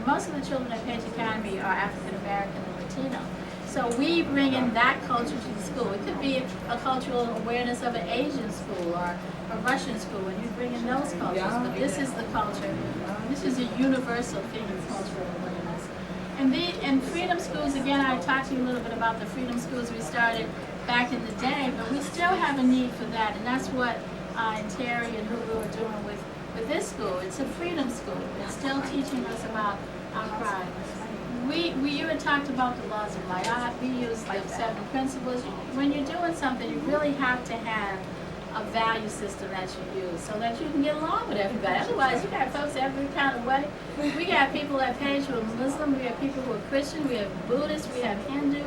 most of the children at Page Academy are African American and Latino. So we bring in that culture to the school. It could be a cultural awareness of an Asian school or a Russian school, and you bring in those cultures. But this is the culture. This is a universal thing of cultural awareness. And freedom schools, again, I talked to you a little bit about the freedom schools we started back in the day, but we still have a need for that, and that's what Nteri and Hulu are doing with this school. It's a freedom school. It's still teaching us about our pride. You had talked about the laws of life. We use the 7 principles. When you're doing something, you really have to have a value system that you use so that you can get along with everybody. Otherwise, you got folks every kind of way. We got people at Page who are Muslim. We have people who are Christian. We have Buddhists. We have Hindu.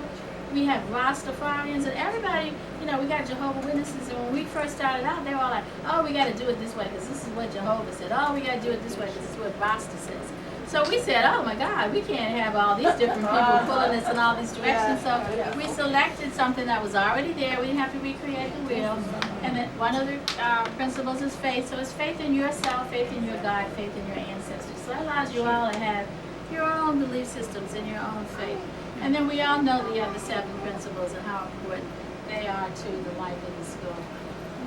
We have Rastafarians, and everybody, we got Jehovah's Witnesses, and when we first started out, they were all like, oh, we got to do it this way because this is what Jehovah said. Oh, we got to do it this way because this is what Rasta says. So we said, oh my God, we can't have all these different people pulling us in all these directions. So we selected something that was already there. We didn't have to recreate the wheel. And then one of the principles is faith. So it's faith in yourself, faith in your God, faith in your ancestors. So that allows you all to have your own belief systems and your own faith. And then we all know the other 7 principles and how important they are to the life of the school.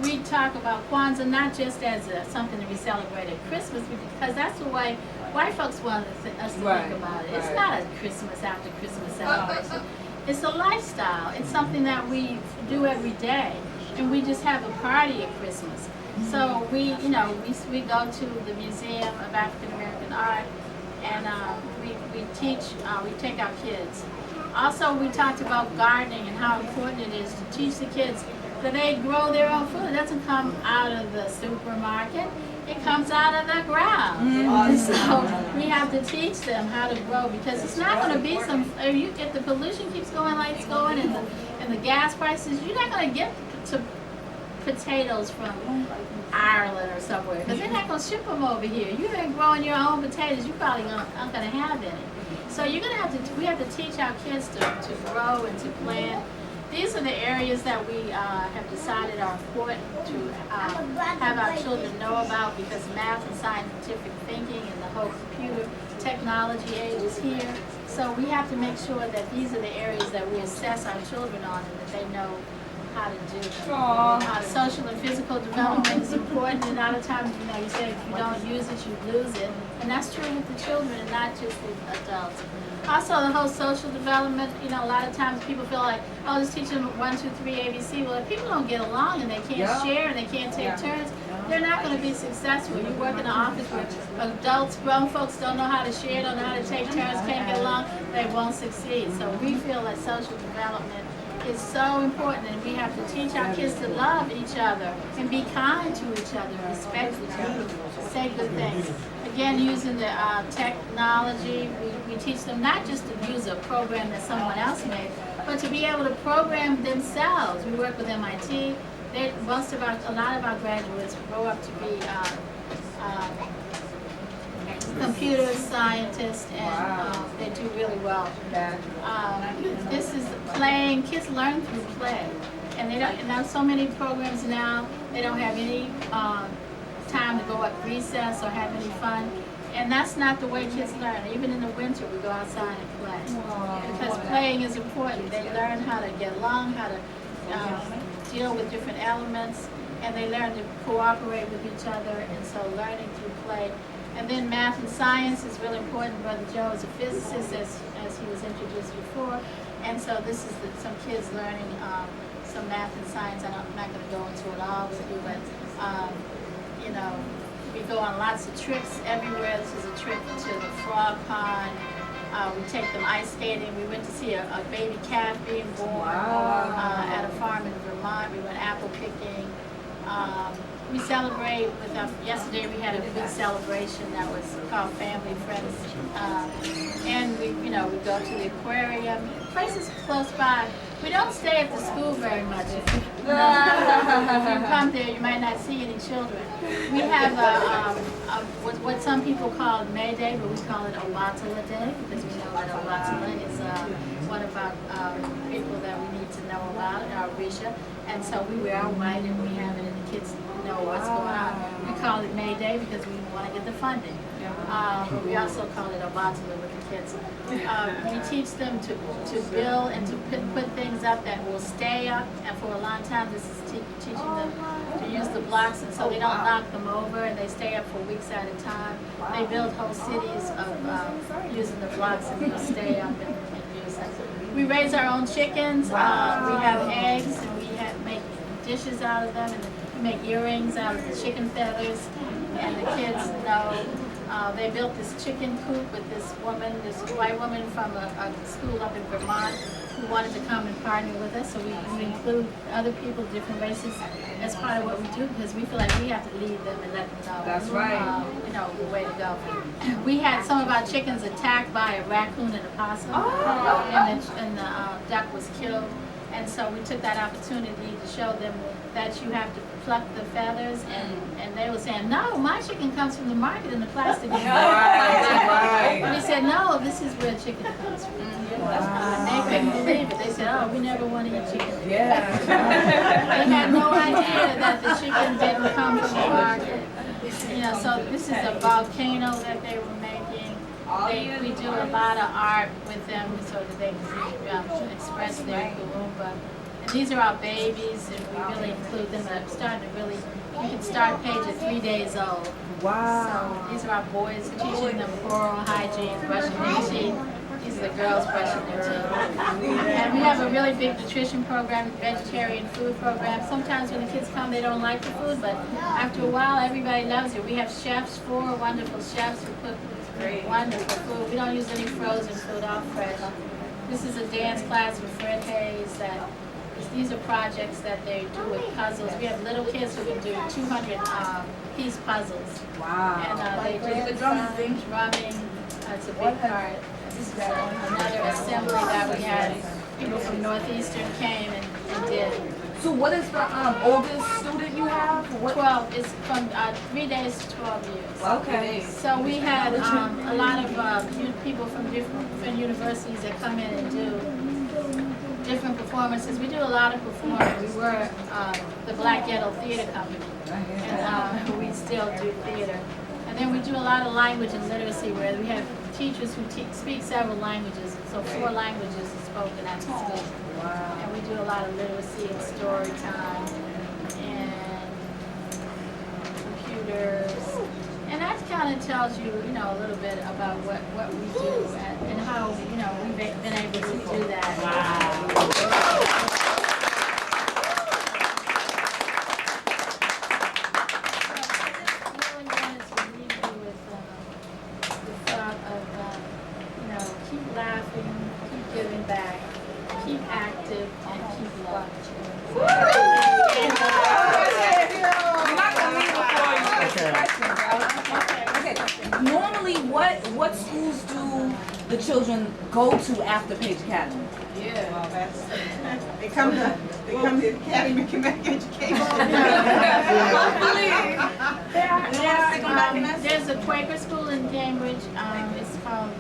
We talk about Kwanzaa not just as something to be celebrated at Christmas, because that's the way white folks want us to think about it. It's not a Christmas after Christmas celebration. It's a lifestyle. It's something that we do every day, and we just have a party at Christmas. So we go to the Museum of African American Art, and we take our kids. Also, we talked about gardening and how important it is to teach the kids that they grow their own food. It doesn't come out of the supermarket. It comes out of the ground. So we have to teach them how to grow, because it's not going to be if the pollution keeps going like it's going and the gas prices, you're not going to get to potatoes from Ireland or somewhere, because they're not going to ship them over here. You've been growing your own potatoes, you probably aren't going to have any. So we have to teach our kids to grow and to plant. These are the areas that we have decided are important to have our children know about, because math and scientific thinking and the whole computer technology age is here. So we have to make sure that these are the areas that we assess our children on, and that they know how to do them. Social and physical development is important, and a lot of times, you say if you don't use it, you lose it. And that's true with the children and not just with adults. Also, the whole social development, a lot of times people feel like, oh, just teach them 1, 2, 3, ABC. Well, if people don't get along and they can't share and they can't take turns, they're not going to be successful. You work in an office where adults, grown folks don't know how to share, don't know how to take turns, can't get along, they won't succeed. So we feel that social development is so important, and we have to teach our kids to love each other and be kind to each other, respect each other, say good things. Again, using the technology, we teach them not just to use a program that someone else made, but to be able to program themselves. We work with MIT. A lot of our graduates grow up to be computer scientists, and they do really well. This is playing. Kids learn through play, and there's so many programs now. They don't have any time to go at recess or have any fun, and that's not the way kids learn. Even in the winter, we go outside and play, because playing is important. They learn how to get along, how to deal with different elements, and they learn to cooperate with each other. And so, learning through play. And then math and science is really important. Brother Joe is a physicist, as he was introduced before. And so this is some kids learning some math and science. I'm not going to go into it all with you, but we go on lots of trips everywhere. This is a trip to the frog pond. We take them ice skating. We went to see a baby calf being born at a farm in Vermont. We went apple picking. We celebrate with yesterday we had a big celebration that was called Family Friends, and we go to the aquarium. Places close by. We don't stay at the school very much. If you come there, you might not see any children. We have what some people call May Day, but we call it Obatala Day, because we know that Obatala is one of our people that we need to know about, our Risha. And so we wear our white and we have it, and the kids know what's going on. We call it May Day because we want to get the funding. but we also call it Obatala with the kids. We teach them to build and to put things up that will stay up, and for a long time this is teaching them to use the blocks, and so they don't knock them over, and they stay up for weeks at a time. They build whole cities of using the blocks, and they'll stay up and use them. We raise our own chickens. We have eggs, and we make dishes out of them, and we make earrings out of the chicken feathers. And the kids know. They built this chicken coop with this white woman from a school up in Vermont who wanted to come and partner with us. So we include other people, different races, as part of what we do, because we feel like we have to lead them and let them know. That's right. The way to go. We had some of our chickens attacked by a raccoon and a possum, and the duck was killed. And so we took that opportunity to show them that you have to pluck the feathers, and they were saying, no, my chicken comes from the market in the plastic bag. Right. We said, no, this is where chicken comes from. They couldn't believe it. They said, oh, we never want to eat chicken. Yeah. They had no idea that the chicken didn't come from the market. So this is a volcano that they were making. We do a lot of art with them so that they can express their Gumba. And these are our babies, and we really include them. I'm starting to really, you can start page at 3 days old. Wow. So these are our boys, teaching them oral hygiene, brushing their teeth. These are the girls brushing their teeth. And we have a really big nutrition program, vegetarian food program. Sometimes when the kids come, they don't like the food, but after a while, everybody loves it. We have chefs, 4 wonderful chefs who cook wonderful food. We don't use any frozen food, all fresh. This is a dance class with Fred Hayes. These are projects that they do with puzzles. We have little kids who can do 200-piece puzzles. Wow. And they do the drumming. It's a big part. This is another assembly that we had. People from Northeastern came and did. So what is the oldest student you have? 12. It's from 3 days to 12 years. Okay. So we had a lot of people from different universities that come in and do different performances. We do a lot of performances. We were the Black Ghetto Theater Company, and we still do theater. And then we do a lot of language and literacy, where we have teachers who speak several languages. So 4 languages are spoken at the school. Wow. And we do a lot of literacy and story time and computers. And that kind of tells you, a little bit about what we do and how, we've been able to do that. Wow. Keep laughing, keep giving back, keep active, and keep loving. Normally, what schools do the children go to after Page Academy? Yeah, well, they come to the Academy Kemetic Education. There's a Quaker school in Cambridge. It's called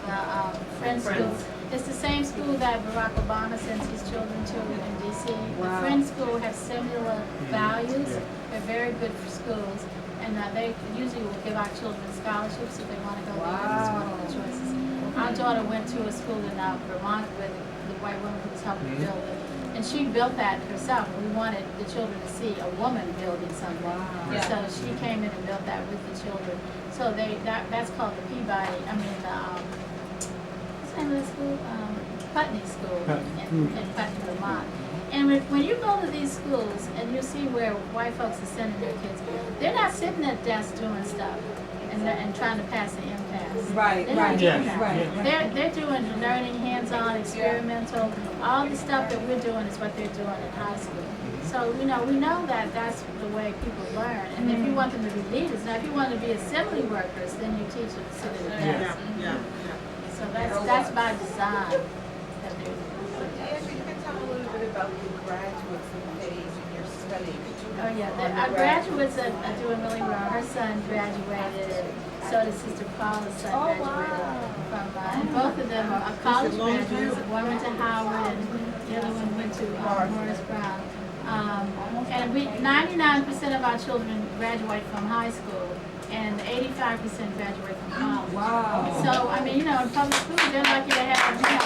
Friends School. It's the same school that Barack Obama sends his children to in D.C. The Friends School has similar values. They're very good for schools. And they usually will give our children scholarships if they want to go there. It's one of the choices. Our daughter went to a school in Vermont with the white woman who was helping build it. And she built that herself. We wanted the children to see a woman building something. Wow. Yeah. So she came in and built that with the children. So that's called the Peabody, what's the name of the school? Putney School in Putney, Vermont. And when you go to these schools and you see where white folks are sending their kids, they're not sitting at desks doing stuff and trying to pass the impasse. Right. They're doing learning, hands-on, experimental. All the stuff that we're doing is what they're doing in high school. So, we know that that's the way people learn. And if you want them to be leaders, now if you want to be assembly workers, then you teach them to sit at the desk. So that's by design that they're doing. About the graduates and Page and your study. Oh yeah, our graduates are doing really well. Her son graduated, and so does Sister Paula's son graduated from, and both of them are college graduates. One went to Howard, and the other one went to Morris Brown. And 99% of our children graduate from high school, and 85% graduate from college. Wow. So, I mean, you know, in public school, they're lucky to have, you know.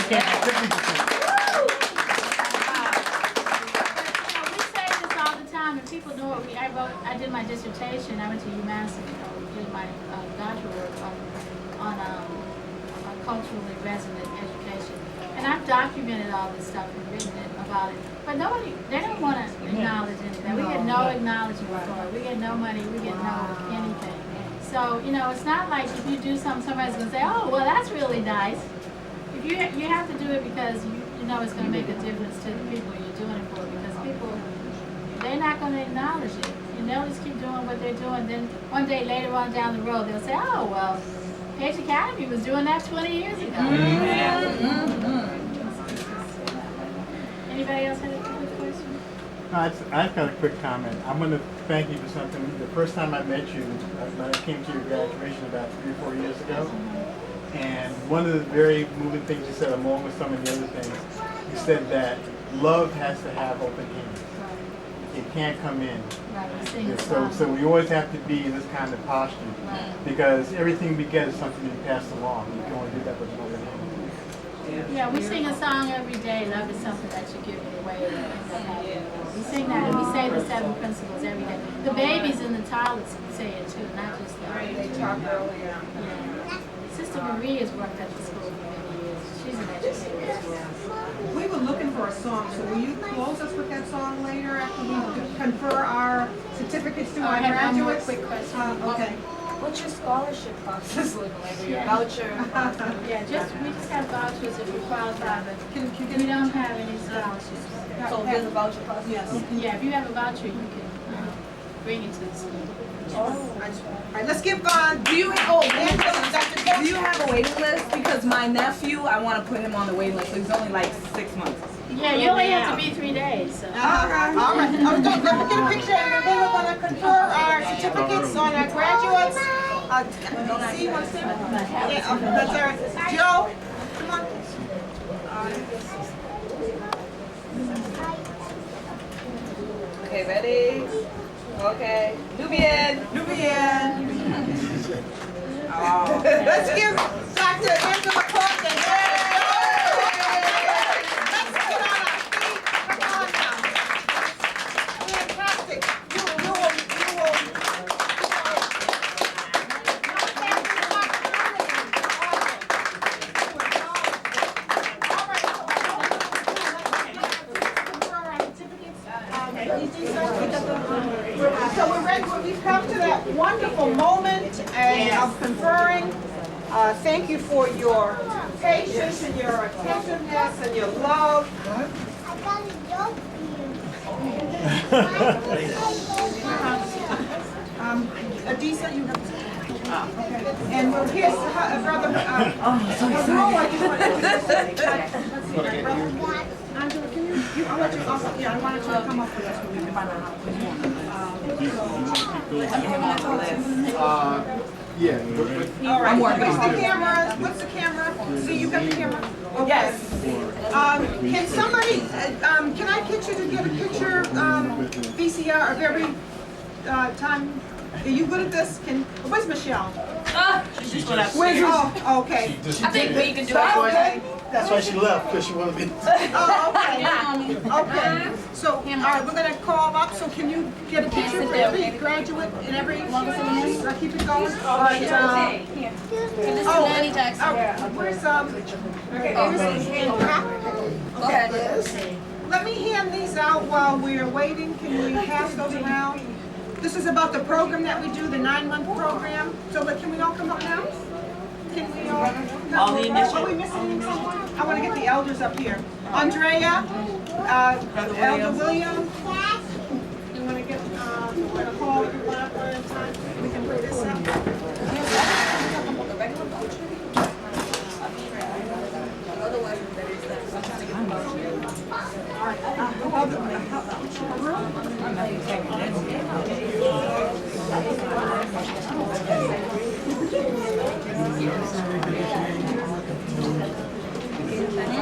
Okay, 50%. We say this all the time, and people know it. I did my dissertation. I went to UMass and did my doctoral work on culturally resonant education. And I've documented all this stuff and written about it. But they don't want to acknowledge anything. We get no acknowledgement for it. We get no money. We get no anything. So, you know, it's not like if you do something, somebody's going to say, oh, well, that's really nice. If you have to do it because you know it's going to make a difference to the people you're doing it for, because people, they're not going to acknowledge it. And they'll just keep doing what they're doing. Then one day later on down the road, they'll say, oh, well, Page Academy was doing that 20 years ago. Anybody else have a quick question? No, I've got a quick comment. I'm going to thank you for something. The first time I met you, when I came to your graduation about 3 or 4 years ago, and one of the very moving things you said, along with some of the other things, you said that love has to have open hands. It can't come in. Right. So we always have to be in this kind of posture, because everything we get is something we pass along. You can only do that with an open hand. Yeah, we sing a song every day. Love is something that you give away. We sing that, and we say the 7 principles every day. The babies in the toilets say it too, not just the. They talk earlier. Yeah. Sister Marie has worked at the school for many years. She's an educator as well. We were looking for a song, so will you close us with that song later after we confer our certificates to our I have one more graduates? quick question. Okay. What's your scholarship process look like? Your Yeah. voucher? Yeah, we just have vouchers if you qualify, but we don't have any scholarships. So there's a voucher process? Yes. Yeah, if you have a voucher, you can bring it to the school. All right, let's give, Do you have a waiting list? Because my nephew, I want to put him on the waiting list. He's only like 6 months. Yeah, you only have to be 3 days, so. all right. Oh, don't let me get a picture, and then we're gonna confer our certificates on our graduates. See, you wanna see? Yeah, okay, that's all right. Joe, come on. Okay, ready? Okay. Nubian! Oh. Let's give Dr. Angela Clark a hand. Let's get on our feet. Come on now. Fantastic. You will. So we're ready. We've come to that wonderful moment of conferring. Thank you for your patience and your attentiveness and your love. I got a joke for you. Adisa, you have. Okay. And we'll hear brother. I just want to brother. Angela, can you? I'll let you also. Yeah, I wanted you to come up with us when we can find out. Yeah. All right. What's the camera? See, you got the camera? Okay. Yes. Can somebody, can I get you to get a picture, VCR of every time? Are you good at this? Where's Michelle? Where's, oh, okay. I think we can do Okay. That's why she left, because she wanted me. Oh, okay. Okay. So, all right, we're gonna call up, so can you get a picture for every graduate and every, keep it going? All right, where's, okay. Let me hand these out while we're waiting. Can we pass those around? This is about the program that we do, the 9-month program. So, can we all come up now? Can we all? Are we missing someone? I want to get the elders up here. Andrea, Elder William. You want to get, we're going to call everyone up one at a time. We can put this up.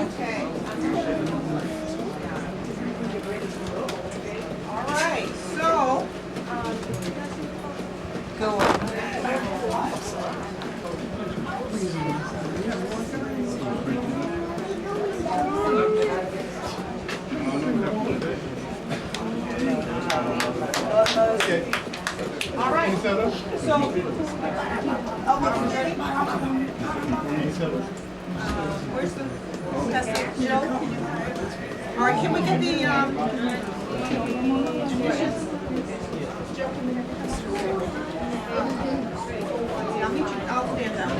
Okay. Where's the, Joe? All right, can we get the, I'll meet you, I'll stand down.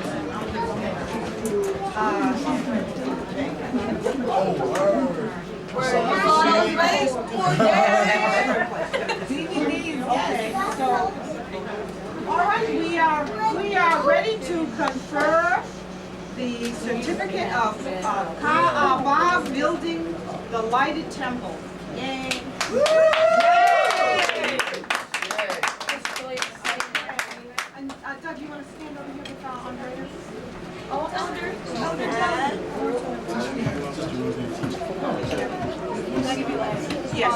All right, we are ready to confer the certificate of Ka'aba building the lighted temple. Yay! And Doug, you want to stand over here with Andrea? Oh, Elder Doug. Yes.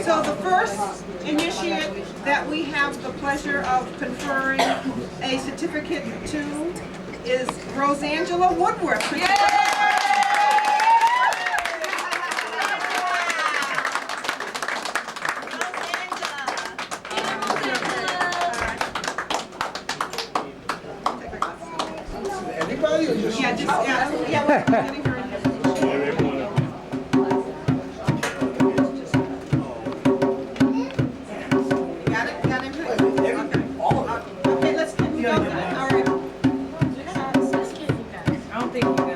So the first initiate that we have the pleasure of conferring a certificate to is Rosangela Woodworth. Everybody or just? Yeah, we're getting her in here. Got it? Got him? Okay, let's, can we go? All right. Let's get you guys. I don't think you're gonna.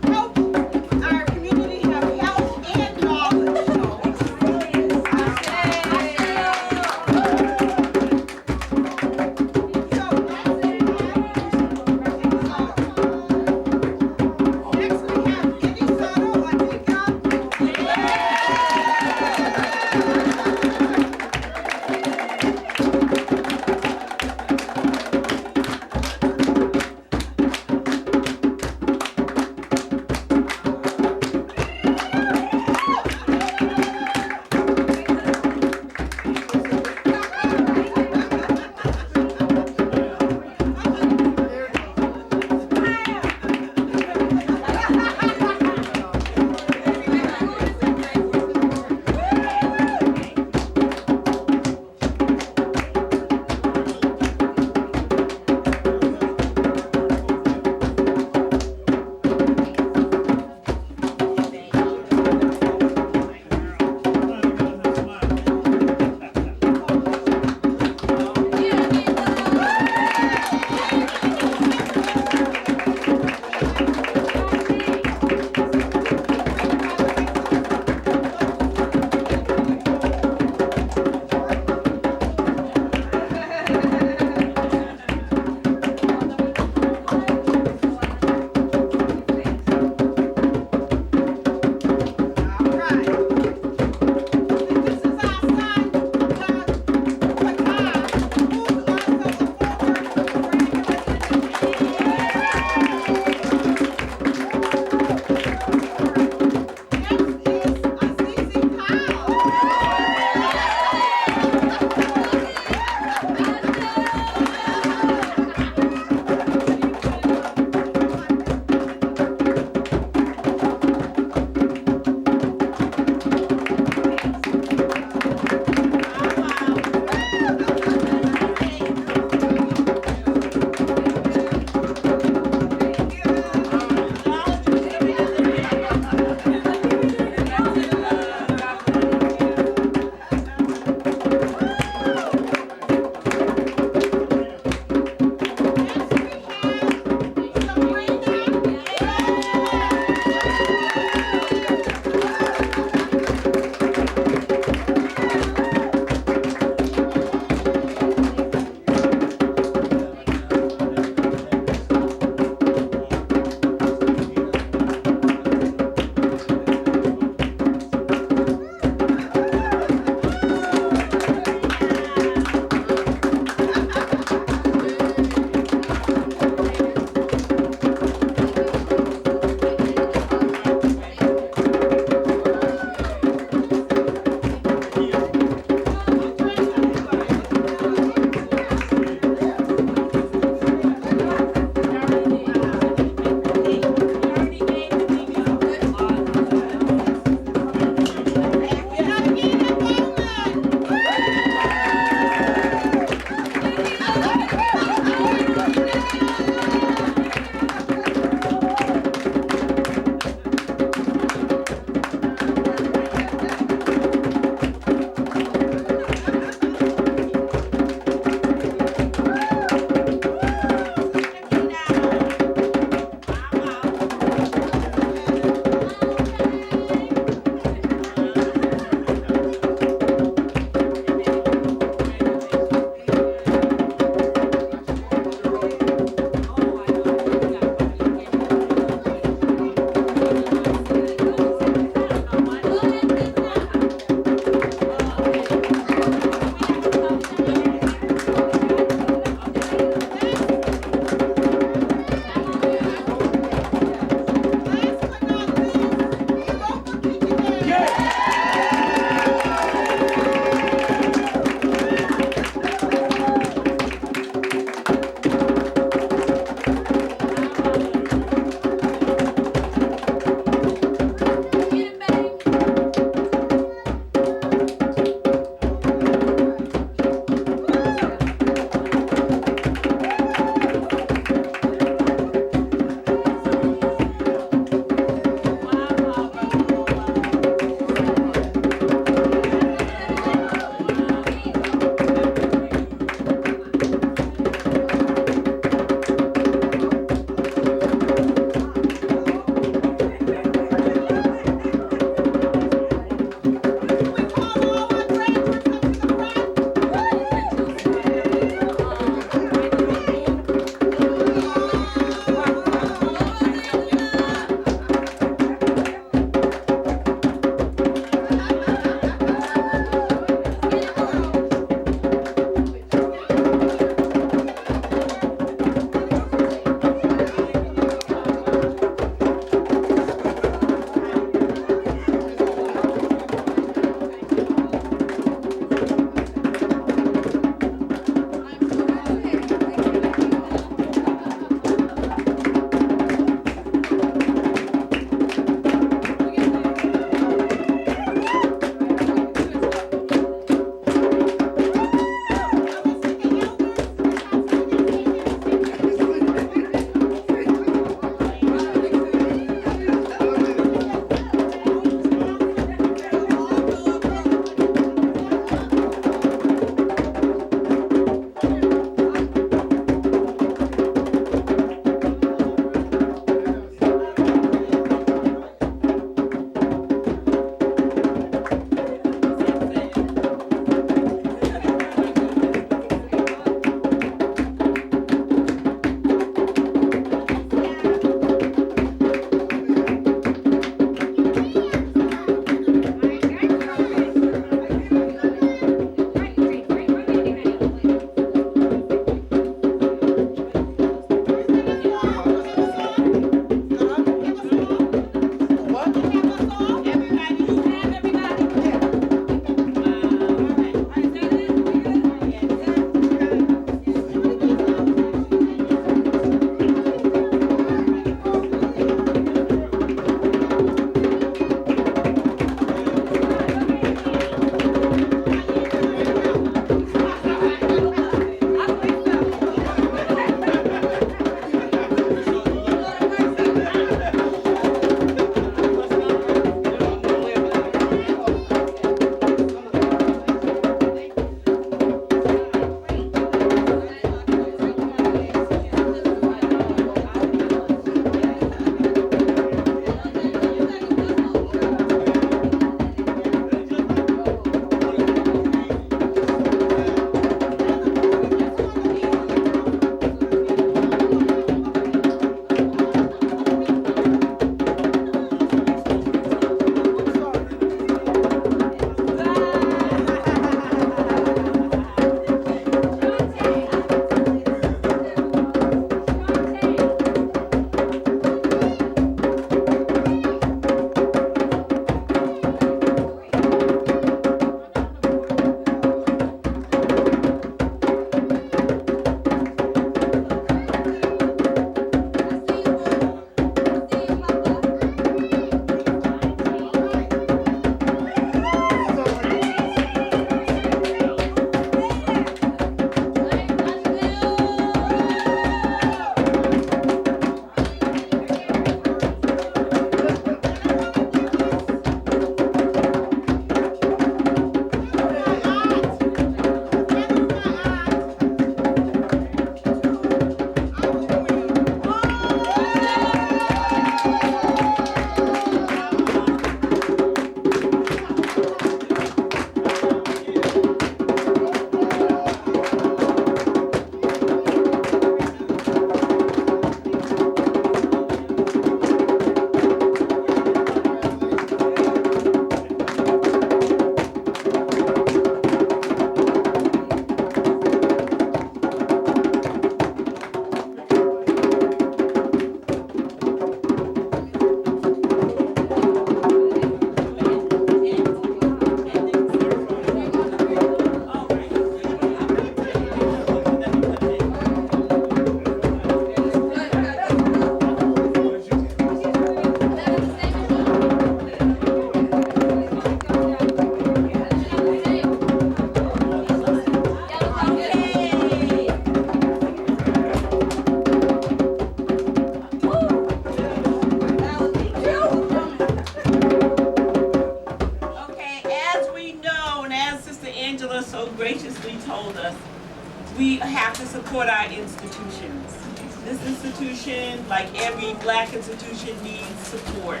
institution, like every black institution, needs support.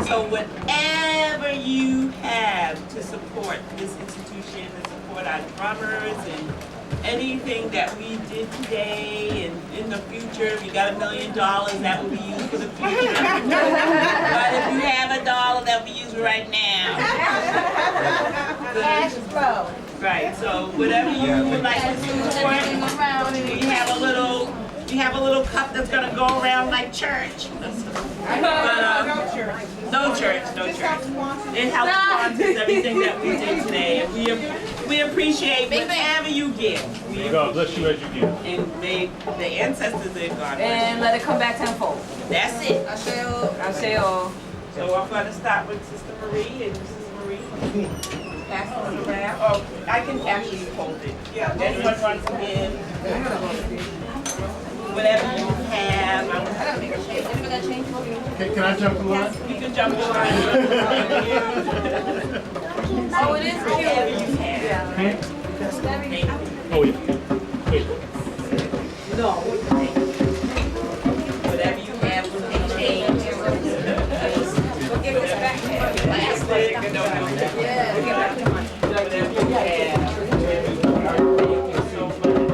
So whatever you have to support this institution, to support our drummers and anything that we did today and in the future, if you got $1 million, that will be used for the future. But if you have $1, that will be used right now. Cash flow. Right, so whatever you would like to support, you have a little cup that's gonna go around like church. But, no church. It helps sponsors everything that we did today, and we appreciate whatever you give. God bless you as you give. And may the ancestors in God bless And let it come back tenfold. you. That's it. I say all. So I'm gonna start with Sister Marie and Mrs. Marie. Pass this around. Oh, I can actually hold it. Yeah. Anyone wants to give? Whatever you have. Can I jump the line? You can jump the line. Oh, it is Whatever cute. you have. Thank you. Oh, wait. Wait. Whatever you have will be changed. We'll give this back to you. Plastic, no. Yeah, we'll give back to you. Whatever you have. Thank you so much.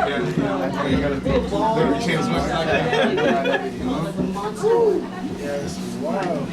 Yeah, you gotta literally change as much as I can. Yes, wow.